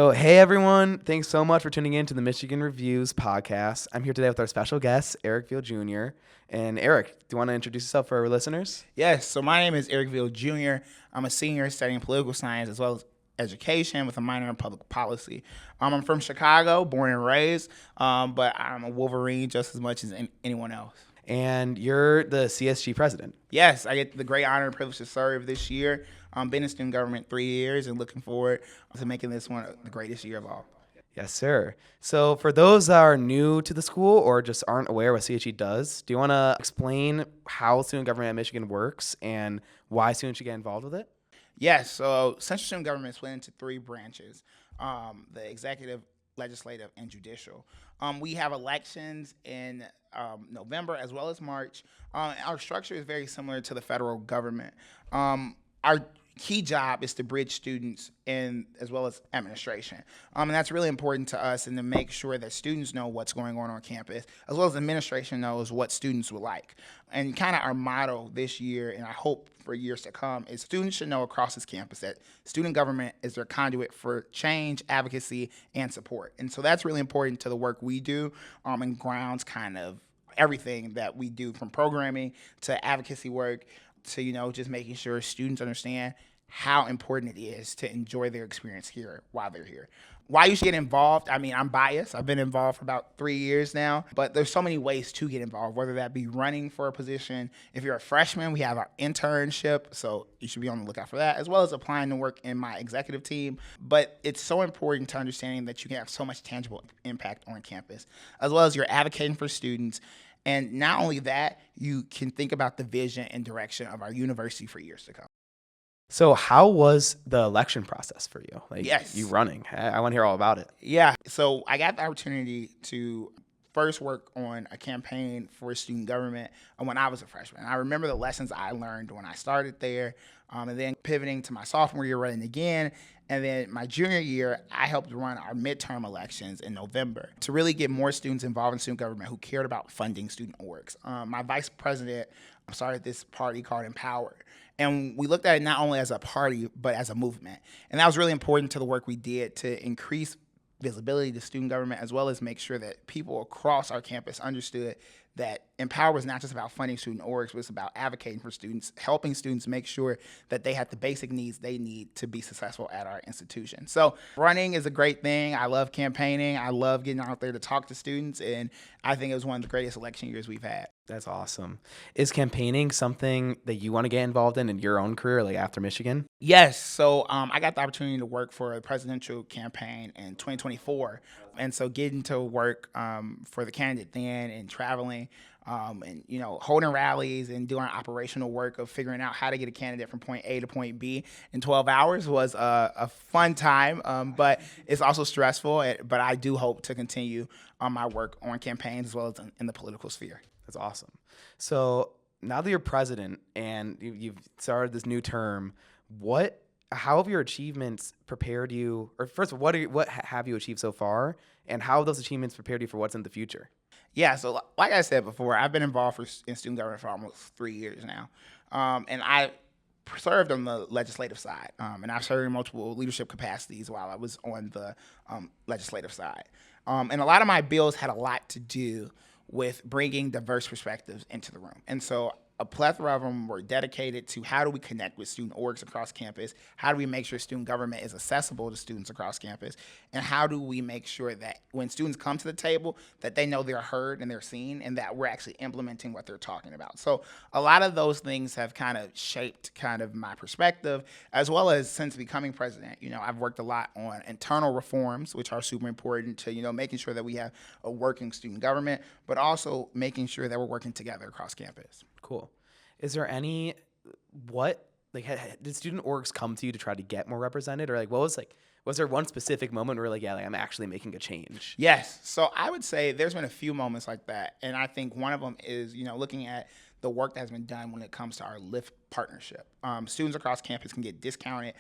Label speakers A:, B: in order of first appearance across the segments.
A: So, hey everyone, thanks so much for tuning in to the Michigan Reviews podcast. I'm here today with our special guest, Eric Veal Jr. And Eric, do you want to introduce yourself for our listeners?
B: Yes, so my name is Eric Veal Jr. I'm a senior studying political science as well as education with a minor in public policy. I'm from Chicago, born and raised, but I'm a Wolverine just as much as anyone else.
A: And you're the CSG president.
B: Yes, I get the great honor and privilege to serve this year. Been in student government 3 years and looking forward to making this one the greatest year of all.
A: Yes, sir. So, for those that are new to the school or just aren't aware what CSG does, do you want to explain how student government at Michigan works and why students should get involved with it?
B: Yes, so central student government is split into 3 branches, the executive, legislative, and judicial. We have elections in November as well as March. Our structure is very similar to the federal government. Our key job is to bridge students and as well as administration. And that's really important to us and to make sure that students know what's going on campus, as well as administration knows what students would like. And kind of our motto this year, and I hope for years to come, is students should know across this campus that student government is their conduit for change, advocacy, and support. And so that's really important to the work we do and grounds kind of everything that we do, from programming to advocacy work to, just making sure students understand how important it is to enjoy their experience here while they're here. Why you should get involved? I mean, I'm biased. I've been involved for about 3 years now, but there's so many ways to get involved, whether that be running for a position. If you're a freshman, we have our internship, so you should be on the lookout for that, as well as applying to work in my executive team. But it's so important to understanding that you can have so much tangible impact on campus, as well as you're advocating for students. And not only that, you can think about the vision and direction of our university for years to come.
A: So, how was the election process for you?
B: Yes.
A: You running. I want to hear all about it.
B: Yeah. So I got the opportunity to first work on a campaign for student government when I was a freshman. I remember the lessons I learned when I started there, and then pivoting to my sophomore year running again. And then my junior year, I helped run our midterm elections in November to really get more students involved in student government who cared about funding student orgs. My vice president started this party called Empower. And we looked at it not only as a party, but as a movement. And that was really important to the work we did to increase visibility to student government, as well as make sure that people across our campus understood that Empower was not just about funding student orgs, but it's about advocating for students, helping students make sure that they have the basic needs they need to be successful at our institution. So running is a great thing. I love campaigning. I love getting out there to talk to students, and I think it was one of the greatest election years we've had.
A: That's awesome. Is campaigning something that you want to get involved in your own career, like after Michigan?
B: Yes. So I got the opportunity to work for a presidential campaign in 2024. And so getting to work for the candidate then and traveling and, holding rallies and doing operational work of figuring out how to get a candidate from point A to point B in 12 hours was a fun time, but it's also stressful. But I do hope to continue my work on campaigns as well as in the political sphere.
A: That's awesome. So now that you're president and you've started this new term, how have your achievements prepared you? Or first of all, what have you achieved so far, and how have those achievements prepared you for what's in the future?
B: Yeah, so like I said before, I've been involved in student government for almost 3 years now, and I served on the legislative side, and I've served in multiple leadership capacities while I was on the legislative side. And a lot of my bills had a lot to do with bringing diverse perspectives into the room. And so a plethora of them were dedicated to how do we connect with student orgs across campus, how do we make sure student government is accessible to students across campus, and how do we make sure that when students come to the table that they know they're heard and they're seen and that we're actually implementing what they're talking about. So a lot of those things have kind of shaped kind of my perspective, as well as since becoming president. I've worked a lot on internal reforms, which are super important to, making sure that we have a working student government, but also making sure that we're working together across campus.
A: Cool. Is there did student orgs come to you to try to get more represented, or was there one specific moment where I'm actually making a change?
B: Yes. So I would say there's been a few moments like that. And I think one of them is, looking at the work that has been done when it comes to our Lyft partnership. Students across campus can get discounted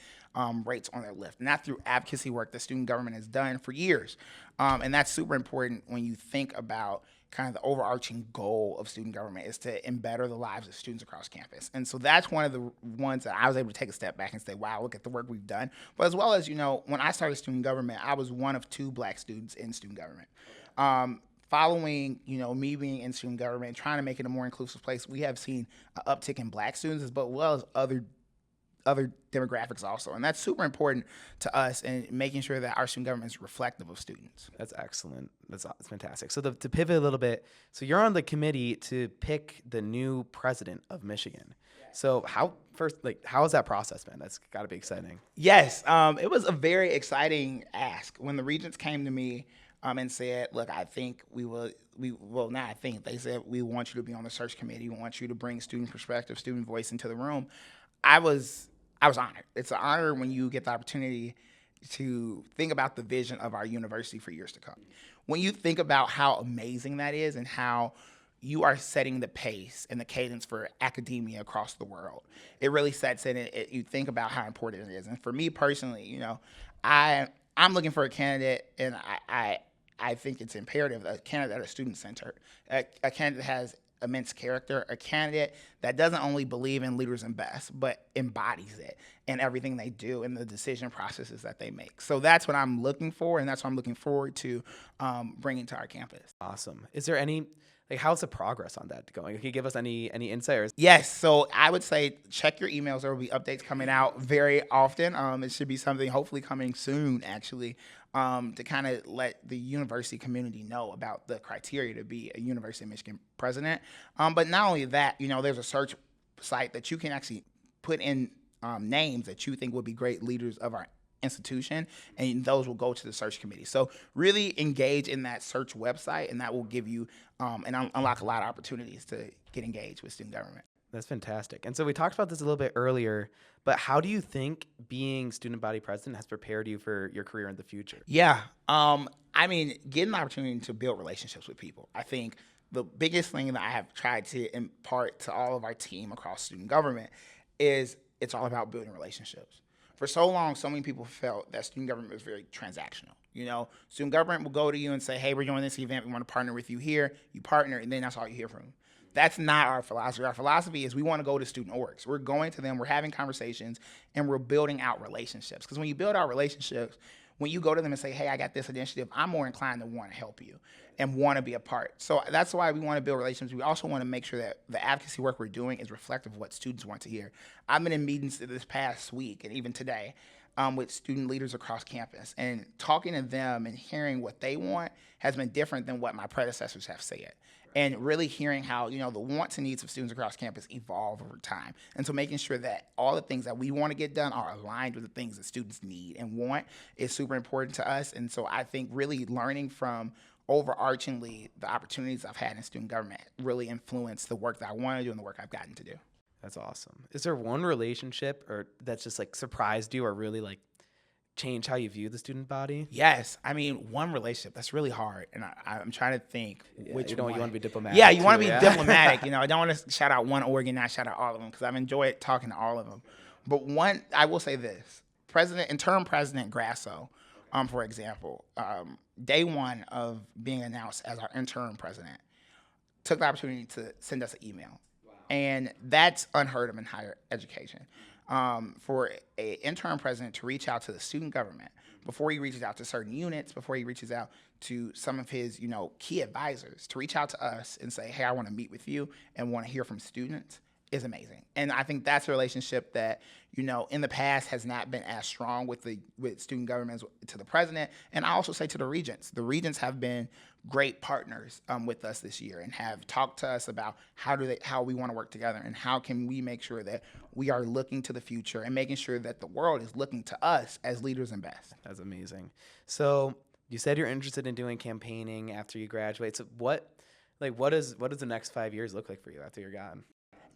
B: rates on their Lyft, and that's through advocacy work that student government has done for years. And that's super important when you think about kind of the overarching goal of student government is to better the lives of students across campus. And so that's one of the ones that I was able to take a step back and say, wow, look at the work we've done. But as well as, when I started student government, I was one of 2 Black students in student government. Following, me being in student government, trying to make it a more inclusive place, we have seen an uptick in Black students as well as other demographics also. And that's super important to us in making sure that our student government is reflective of students.
A: That's excellent. That's fantastic. So to pivot a little bit, so you're on the committee to pick the new president of Michigan. So how has that process been? That's got to be exciting.
B: Yes, it was a very exciting ask when the regents came to me and said, look, I think they said, we want you to be on the search committee. We want you to bring student perspective, student voice into the room. I was honored. It's an honor when you get the opportunity to think about the vision of our university for years to come. When you think about how amazing that is and how you are setting the pace and the cadence for academia across the world, it really sets in. You think about how important it is. And for me personally, I'm looking for a candidate, and I think it's imperative, a candidate that is student-centered, a candidate that has immense character, a candidate that doesn't only believe in leaders and best, but embodies it in everything they do and the decision processes that they make. So that's what I'm looking for, and that's what I'm looking forward to bringing to our campus.
A: Awesome. Is there any, how's the progress on that going? Can you give us any insight?
B: Yes. So I would say check your emails. There will be updates coming out very often. It should be something hopefully coming soon, actually, to kind of let the university community know about the criteria to be a University of Michigan president. But not only that, there's a search site that you can actually put in names that you think would be great leaders of our institution, and those will go to the search committee. So really engage in that search website, and that will give you and unlock a lot of opportunities to get engaged with student government.
A: That's fantastic. And so we talked about this a little bit earlier, but how do you think being student body president has prepared you for your career in the future?
B: Yeah. Getting the opportunity to build relationships with people. I think the biggest thing that I have tried to impart to all of our team across student government is it's all about building relationships. For so long, so many people felt that student government was very transactional. Student government will go to you and say, hey, we're doing this event. We want to partner with you here. You partner, and then that's all you hear from them. That's not our philosophy. Our philosophy is we want to go to student orgs. We're going to them, we're having conversations, and we're building out relationships. Because when you build out relationships, when you go to them and say, hey, I got this initiative, I'm more inclined to want to help you and want to be a part. So that's why we want to build relationships. We also want to make sure that the advocacy work we're doing is reflective of what students want to hear. I've been in meetings this past week and even today with student leaders across campus, and talking to them and hearing what they want has been different than what my predecessors have said. And really hearing how, the wants and needs of students across campus evolve over time. And so making sure that all the things that we want to get done are aligned with the things that students need and want is super important to us. And so I think really learning from overarchingly the opportunities I've had in student government really influenced the work that I want to do and the work I've gotten to do.
A: That's awesome. Is there one relationship or that's just surprised you or really change how you view the student body?
B: Yes. One relationship, that's really hard. And I'm trying to think which one.
A: You want to be diplomatic.
B: Yeah, you want to be diplomatic. I don't want to shout out one org and not shout out all of them because I've enjoyed talking to all of them. But one, I will say this. Interim President Grasso, for example, day one of being announced as our interim president, took the opportunity to send us an email. Wow. And that's unheard of in higher education. For an interim president to reach out to the student government before he reaches out to certain units, before he reaches out to some of his, key advisors, to reach out to us and say, hey, I want to meet with you and want to hear from students is amazing. And I think that's a relationship that, in the past has not been as strong with student governments to the president. And I also say to the regents. The regents have been great partners with us this year and have talked to us about how we want to work together and how can we make sure that we are looking to the future and making sure that the world is looking to us as leaders and best.
A: That's amazing. So you said you're interested in doing campaigning after you graduate. So what does the next 5 years look like for you after you're gone?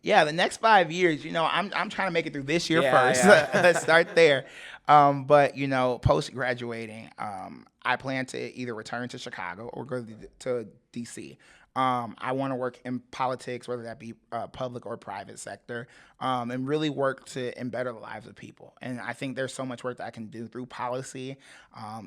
B: Yeah, the next 5 years, I'm trying to make it through this year first. Yeah. Let's start there. But post graduating, I plan to either return to Chicago or go to DC. I want to work in politics, whether that be public or private sector, and really work to better the lives of people. And I think there's so much work that I can do through policy,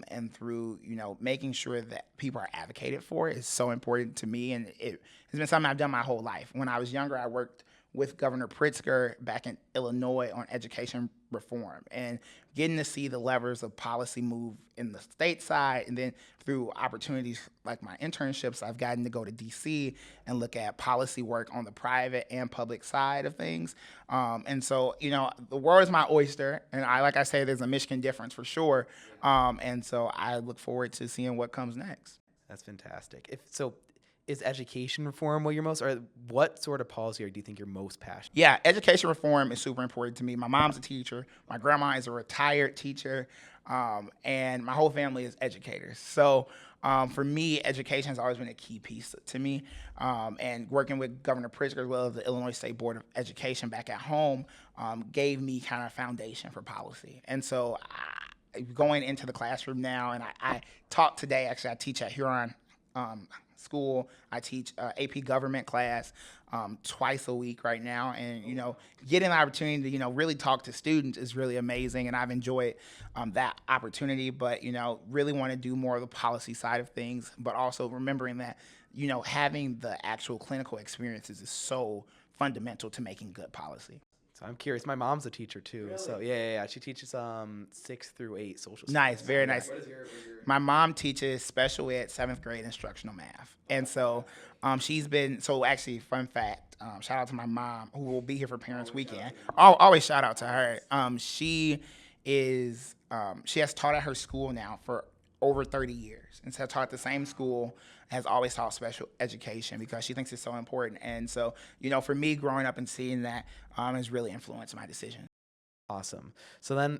B: and through making sure that people are advocated for is so important to me. And it has been something I've done my whole life. When I was younger, I worked with Governor Pritzker back in Illinois on education reform, and getting to see the levers of policy move in the state side, and then through opportunities like my internships, I've gotten to go to DC and look at policy work on the private and public side of things. And so, the world is my oyster, and like I say, there's a Michigan difference for sure. And so I look forward to seeing what comes next.
A: That's fantastic. Is education reform what you're most, or what sort of policy do you think you're most passionate?
B: Yeah, education reform is super important to me. My mom's a teacher. My grandma is a retired teacher. And my whole family is educators. So for me, education has always been a key piece to me. And working with Governor Pritzker as well as the Illinois State Board of Education back at home gave me kind of foundation for policy. And so going into the classroom now, and I taught today, actually I teach at Huron School. I teach AP government class twice a week right now, and getting the opportunity to really talk to students is really amazing, and I've enjoyed that opportunity. But really want to do more of the policy side of things, but also remembering that having the actual clinical experiences is so fundamental to making good policy.
A: So I'm curious. My mom's a teacher too. Really? So yeah. She teaches 6th through 8th social studies.
B: Nice, very nice. My mom teaches special ed 7th grade instructional math, and so she's been. So actually, fun fact. Shout out to my mom, who will be here for Parents Weekend. I'll always shout out to her. She has taught at her school now for over 30 years, and so taught at the same school. Has always taught special education because she thinks it's so important. And so, for me, growing up and seeing that has really influenced my decision.
A: Awesome. So then,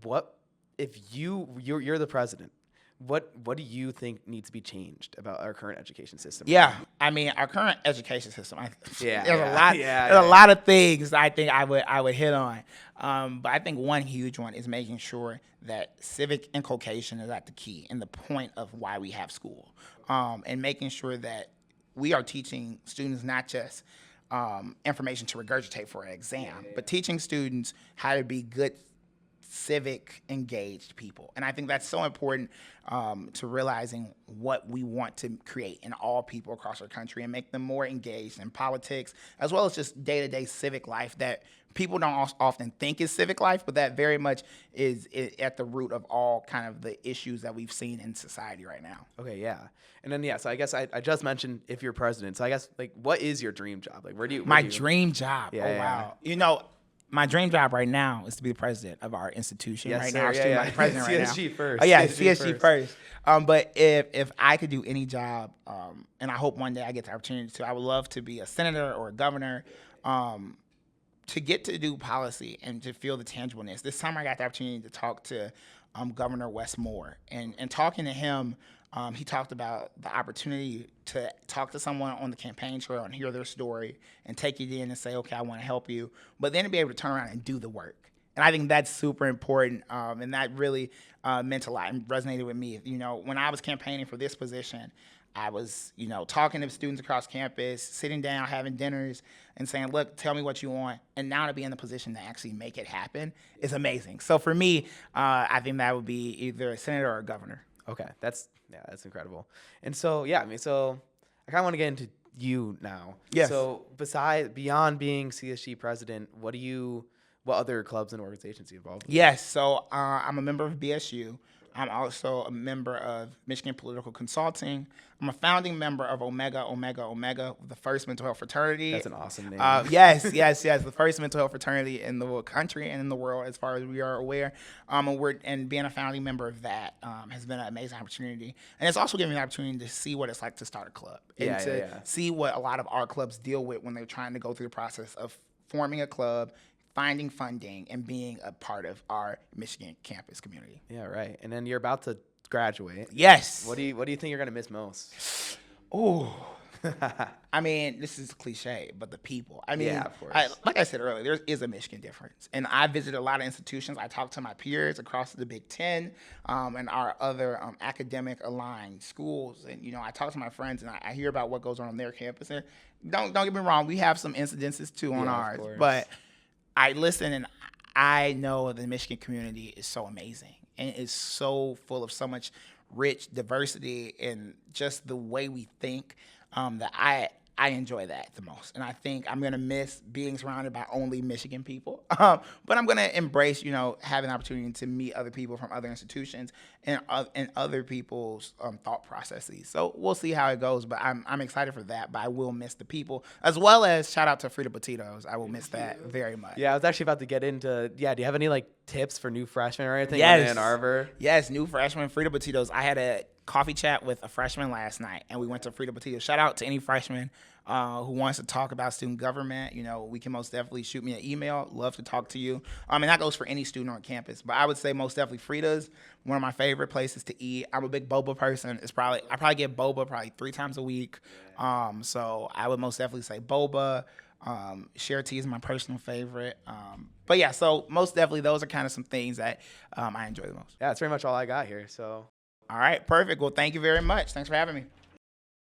A: what if you're the president? What do you think needs to be changed about our current education system?
B: Yeah, I mean, our current education system. There's a
A: a
B: lot of things I think I would hit on. But I think one huge one is making sure that civic inculcation is at the key and the point of why we have school, and making sure that we are teaching students not just information to regurgitate for an exam, but teaching students how to be good civic engaged people. And I think that's so important to realizing what we want to create in all people across our country and make them more engaged in politics, as well as just day-to-day civic life that people don't often think is civic life, but that very much is at the root of all kind of the issues that we've seen in society right now.
A: Okay, yeah. And then, so I guess I just mentioned if you're president. So I guess, what is your dream job?
B: My dream job?
A: Yeah,
B: wow. My dream job right now is to be the president of our institution.
A: Yes,
B: right
A: sir.
B: now,
A: Yeah.
B: president right now.
A: CSG first.
B: Oh yeah, CSG first. But if I could do any job, and I hope one day I get the opportunity to, I would love to be a senator or a governor, to get to do policy and to feel the tangibleness. This summer I got the opportunity to talk to Governor Wes Moore, and talking to him, he talked about the opportunity to talk to someone on the campaign trail and hear their story and take it in and say, okay, I want to help you, but then to be able to turn around and do the work. And I think that's super important, and that really meant a lot and resonated with me. When I was campaigning for this position, I was, talking to students across campus, sitting down, having dinners, and saying, look, tell me what you want. And now to be in the position to actually make it happen is amazing. So for me, I think that would be either a senator or a governor.
A: Okay, that's incredible. And so, I kind of want to get into you now.
B: Yes.
A: So beyond being CSG president, what other clubs and organizations are you involved in?
B: Yes, so I'm a member of BSU. I'm also a member of Michigan Political Consulting. I'm a founding member of Omega, the first mental health fraternity.
A: That's an awesome name.
B: Yes, the first mental health fraternity in the country and in the world, as far as we are aware. And being a founding member of that has been an amazing opportunity. And it's also given me the opportunity to see what it's like to start a club and to see what a lot of our clubs deal with when they're trying to go through the process of forming a club, finding funding, and being a part of our Michigan campus community.
A: Yeah, right. And then you're about to graduate.
B: Yes.
A: What do you think you're gonna miss most?
B: Oh, I mean, this is cliche, but the people. I mean,
A: Yeah, of course.
B: like I said earlier, there is a Michigan difference. And I visited a lot of institutions. I talked to my peers across the Big Ten and our other academic aligned schools. And, you know, I talk to my friends and I hear about what goes on their campus. And don't get me wrong, we have some incidences too on
A: Yeah, of
B: ours.
A: course.
B: But I listen and I know the Michigan community is so amazing and is so full of so much rich diversity and just the way we think that I enjoy that the most. And I think I'm going to miss being surrounded by only Michigan people. But I'm going to embrace, you know, having the opportunity to meet other people from other institutions and other people's thought processes. So we'll see how it goes. But I'm excited for that. But I will miss the people, as well as shout out to Frida Potitoes. I will miss that very much.
A: Yeah, I was actually about to get into, do you have any like tips for new freshmen or anything
B: Yes.
A: in Ann Arbor?
B: Yes, new freshman, Frida Potitoes. I had a coffee chat with a freshman last night, and we went to Frida Potitoes. Shout out to any freshman who wants to talk about student government. You know, we can most definitely shoot me an email. Love to talk to you. And that goes for any student on campus. But I would say most definitely Frida's one of my favorite places to eat. I'm a big boba person. I probably get boba probably 3 times a week. So I would most definitely say boba. Share tea is my personal favorite. But yeah, so most definitely those are kind of some things that I enjoy the most.
A: Yeah, that's pretty much all I got here. So
B: All right, perfect. Well, thank you very much. Thanks for having me.